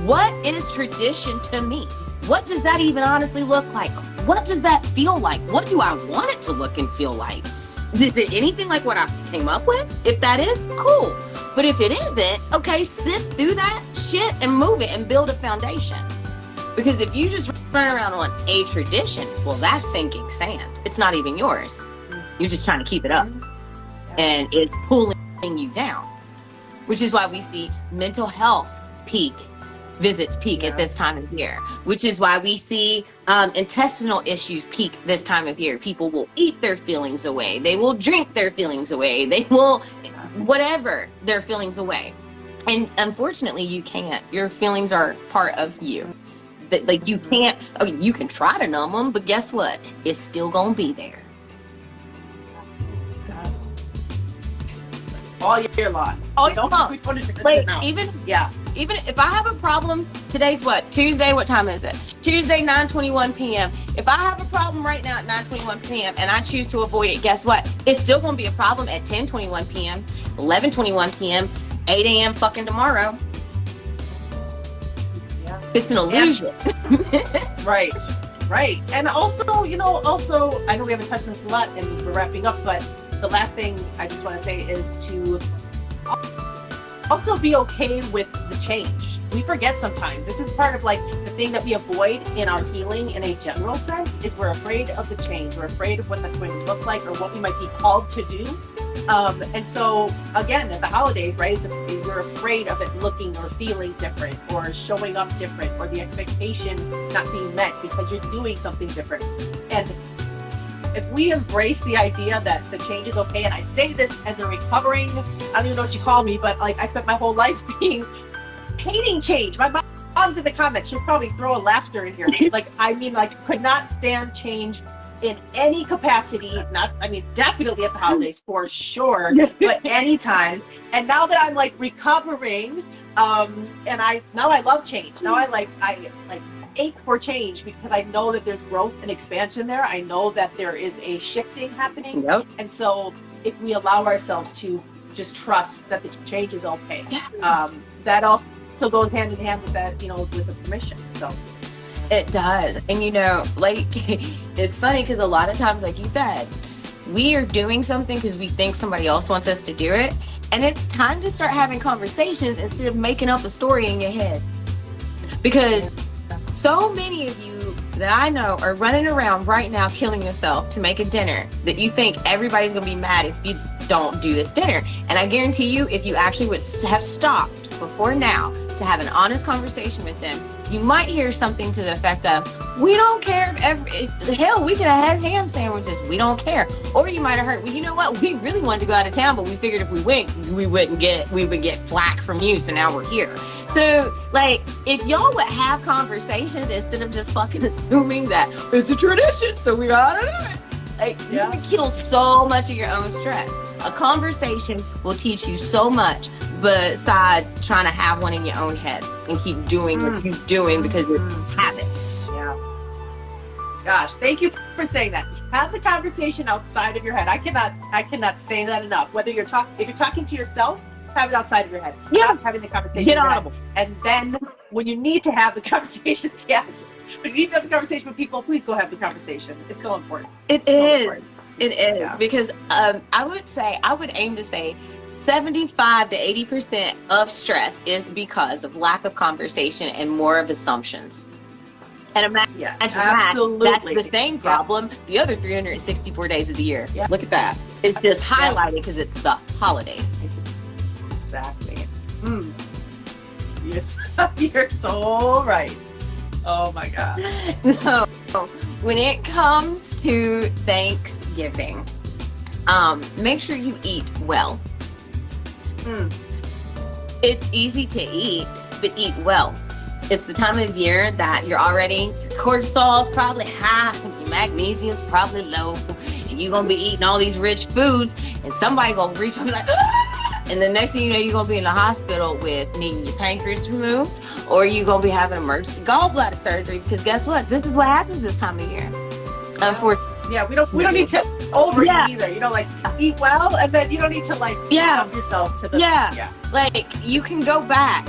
what is tradition to me? What does that even honestly look like? What does that feel like? What do I want it to look and feel like? Is it anything like what I came up with? If that is, cool. But if it isn't, okay, sift through that shit and move it and build a foundation. Because if you just run around on a tradition, well, that's sinking sand. It's not even yours. You're just trying to keep it up. And it's pulling you down. Which is why we see mental health visits peak at this time of year, which is why we see intestinal issues peak this time of year. People will eat their feelings away. They will drink their feelings away. They will whatever their feelings away. And unfortunately, you can't. Your feelings are part of you. That, like, you can't, okay, you can try to numb them, but guess what? It's still going to be there. All year long. Even if I have a problem, today's what? Tuesday, what time is it? Tuesday, 9:21 p.m. If I have a problem right now at 9:21 p.m. and I choose to avoid it, guess what? It's still going to be a problem at 10:21 p.m., 11:21 p.m., 8 a.m. fucking tomorrow. Yeah. It's an illusion. Right. And also, I know we haven't touched on this a lot and we're wrapping up, but the last thing I just want to say is to also be okay with the change. We forget sometimes. This is part of like the thing that we avoid in our healing in a general sense is we're afraid of the change. We're afraid of what that's going to look like or what we might be called to do. And so again, at the holidays, right, we're afraid of it looking or feeling different or showing up different or the expectation not being met because you're doing something different. And if we embrace the idea that the change is okay, and I say this as a recovering, I don't even know what you call me, but like I spent my whole life hating change. My mom's in the comments, she'll probably throw a laughter in here. Could not stand change in any capacity, definitely at the holidays for sure, but anytime. And now that I'm like recovering, and I love change. Now I ache for change because I know that there's growth and expansion there. I know that there is a shifting happening. Yep. And so if we allow ourselves to just trust that the change is okay, that also goes hand in hand with that, with the permission. So it does. And it's funny because a lot of times, like you said, we are doing something because we think somebody else wants us to do it. And it's time to start having conversations instead of making up a story in your head. Because so many of you that I know are running around right now killing yourself to make a dinner that you think everybody's going to be mad if you don't do this dinner. And I guarantee you, if you actually would have stopped before now to have an honest conversation with them, you might hear something to the effect of, we don't care hell, we could have had ham sandwiches, we don't care. Or you might have heard, well, you know what, we really wanted to go out of town, but we figured if we went, we would get flack from you, so now we're here. So, if y'all would have conversations instead of just fucking assuming that it's a tradition, so we gotta do it. You can kill so much of your own stress. A conversation will teach you so much besides trying to have one in your own head and keep doing what you're doing because it's habit. Yeah. Gosh, thank you for saying that. Have the conversation outside of your head. I cannot say that enough. If you're talking to yourself, have it outside of your head. Stop having the conversation. Get audible. And then when you need to have the conversations, when you need to have the conversation with people, please go have the conversation. It's so important. It is because I would aim to say 75 to 80% of stress is because of lack of conversation and more of assumptions. And imagine that's the same problem the other 364 days of the year. Yeah. Look at that. It's just highlighted because it's the holidays. Exactly. Yes, you're so right. Oh my God. So when it comes to Thanksgiving, make sure you eat well. It's easy to eat, but eat well. It's the time of year that your cortisol's probably high, your magnesium's probably low, and you're gonna be eating all these rich foods, and somebody gonna reach and be like, ah! And the next thing you know, you're gonna be in the hospital with needing your pancreas removed, or you're gonna be having emergency gallbladder surgery, because guess what? This is what happens this time of year. Unfortunately. Yeah, we don't need to overeat either. You know, like eat well, and then you don't need to like help yourself to the Like you can go back.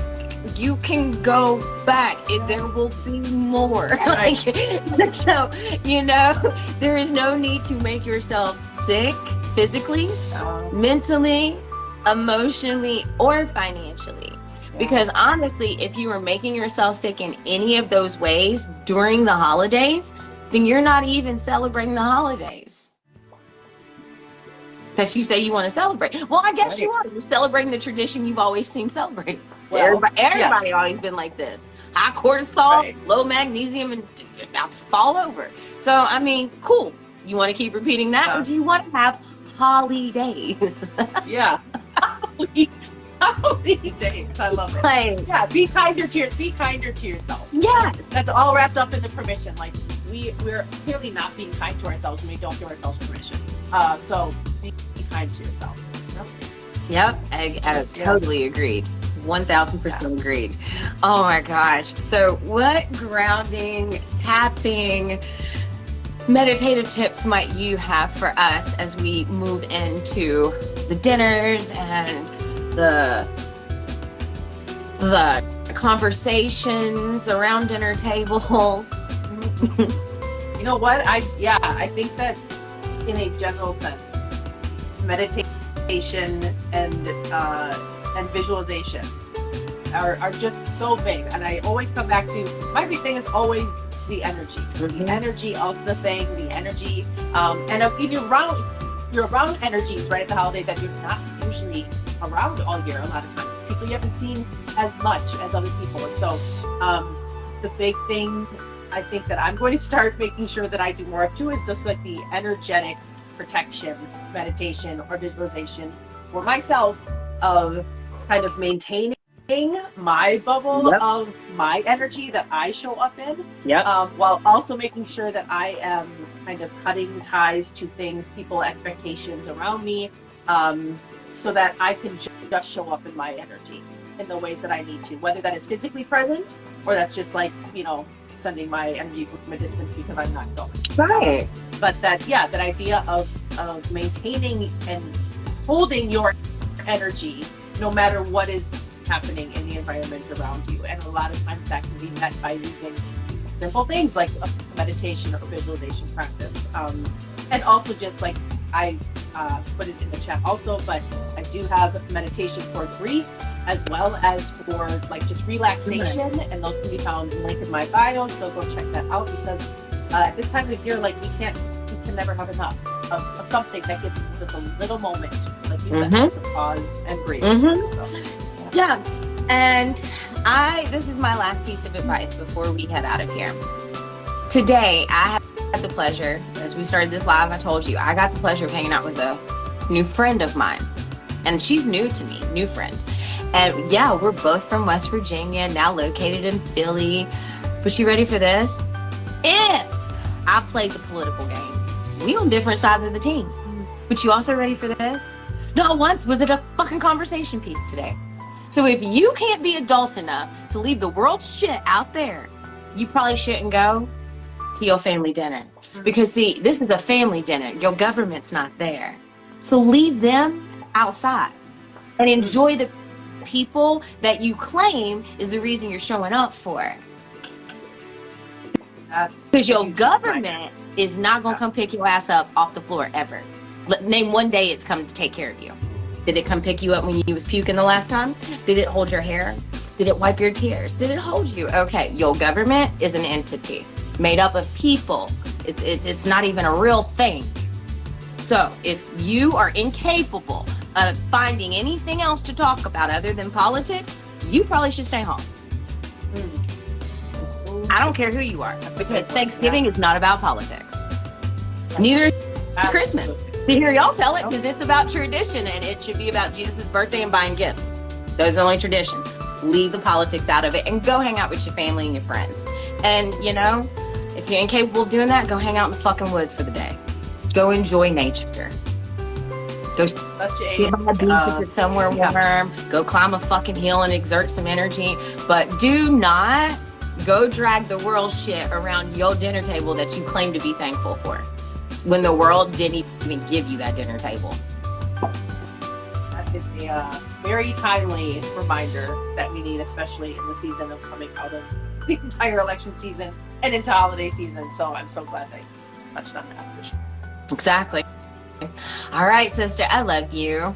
You can go back. There will be more. Right. So, you know, there is no need to make yourself sick physically, mentally, emotionally, or financially. Because honestly, if you are making yourself sick in any of those ways during the holidays, then you're not even celebrating the holidays that you say you want to celebrate. Well, I guess you are. You're celebrating the tradition you've always seen celebrated. Well, everybody always been like this. High cortisol, low magnesium, and about to fall over. So, I mean, cool. You want to keep repeating that, or do you want to have holidays? Holidays. I love it. Like, be kinder to yourself. Yeah. That's all wrapped up in the permission. Like we're clearly not being kind to ourselves when we don't give ourselves permission. So be kind to yourself. Yep. I totally agreed. 1000% agreed. Oh my gosh. So what grounding, tapping, meditative tips might you have for us as we move into the dinners and the conversations around dinner tables? You know what? I think that in a general sense, meditation and visualization are just so big. And I always come back to my big thing is always the energy, the energy of the thing, the energy, and if you're around energies right at the holiday that you're not usually around all year. A lot of times, people you haven't seen as much as other people. And so, the big thing I think that I'm going to start making sure that I do more of too is just like the energetic protection, meditation or visualization for myself of kind of maintaining my bubble of my energy that I show up in, while also making sure that I am kind of cutting ties to things, people, expectations around me, so that I can just show up in my energy in the ways that I need to, whether that is physically present or that's just like, you know, sending my energy from a distance because I'm not going. Right. But that idea of maintaining and holding your energy no matter what is happening in the environment around you. And a lot of times that can be met by using simple things like a meditation or visualization practice. And also just like I put it in the chat also, but I do have meditation for grief as well as for like just relaxation, and those can be found linked in my bio, so go check that out, because at this time of year, like we can never have enough of something that gives us a little moment, like you said, to pause and breathe. So, and this is my last piece of advice before we head out of here. Today I had the pleasure, as we started this live, I told you I got the pleasure of hanging out with a new friend of mine, and she's new to me, new friend. And we're both from West Virginia, now located in Philly. But you ready for this? If I played the political game, we on different sides of the team. But you also ready for this? Not once was it a fucking conversation piece today. So if you can't be adult enough to leave the world shit out there, you probably shouldn't go to your family dinner. Because see, this is a family dinner. Your government's not there. So leave them outside and enjoy the people that you claim is the reason you're showing up for. Because your government is not going to come pick your ass up off the floor ever. Name one day it's come to take care of you. Did it come pick you up when you was puking the last time? Did it hold your hair? Did it wipe your tears? Did it hold you? Okay, your government is an entity made up of people. It's not even a real thing. So if you are incapable of finding anything else to talk about other than politics, you probably should stay home. I don't care who you are, because Thanksgiving is not about politics. Neither is Christmas. To hear y'all tell it, because it's about tradition, and it should be about Jesus' birthday and buying gifts. Those are the only traditions. Leave the politics out of it and go hang out with your family and your friends. And, you know, if you're incapable of doing that, go hang out in the fucking woods for the day. Go enjoy nature. Go sit on a beach if it's somewhere warm. Go climb a fucking hill and exert some energy. But do not go drag the world shit around your dinner table that you claim to be thankful for. when the world didn't even give you that dinner table. That is a very timely reminder that we need, especially in the season of coming out of the entire election season and into holiday season. So I'm so glad they touched on that. Exactly. All right, sister, I love you.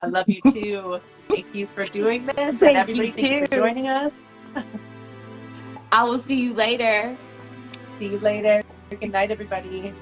I love you too. Thank you for doing this, and everybody, thank you for joining us. I will see you later. See you later. Good night, everybody.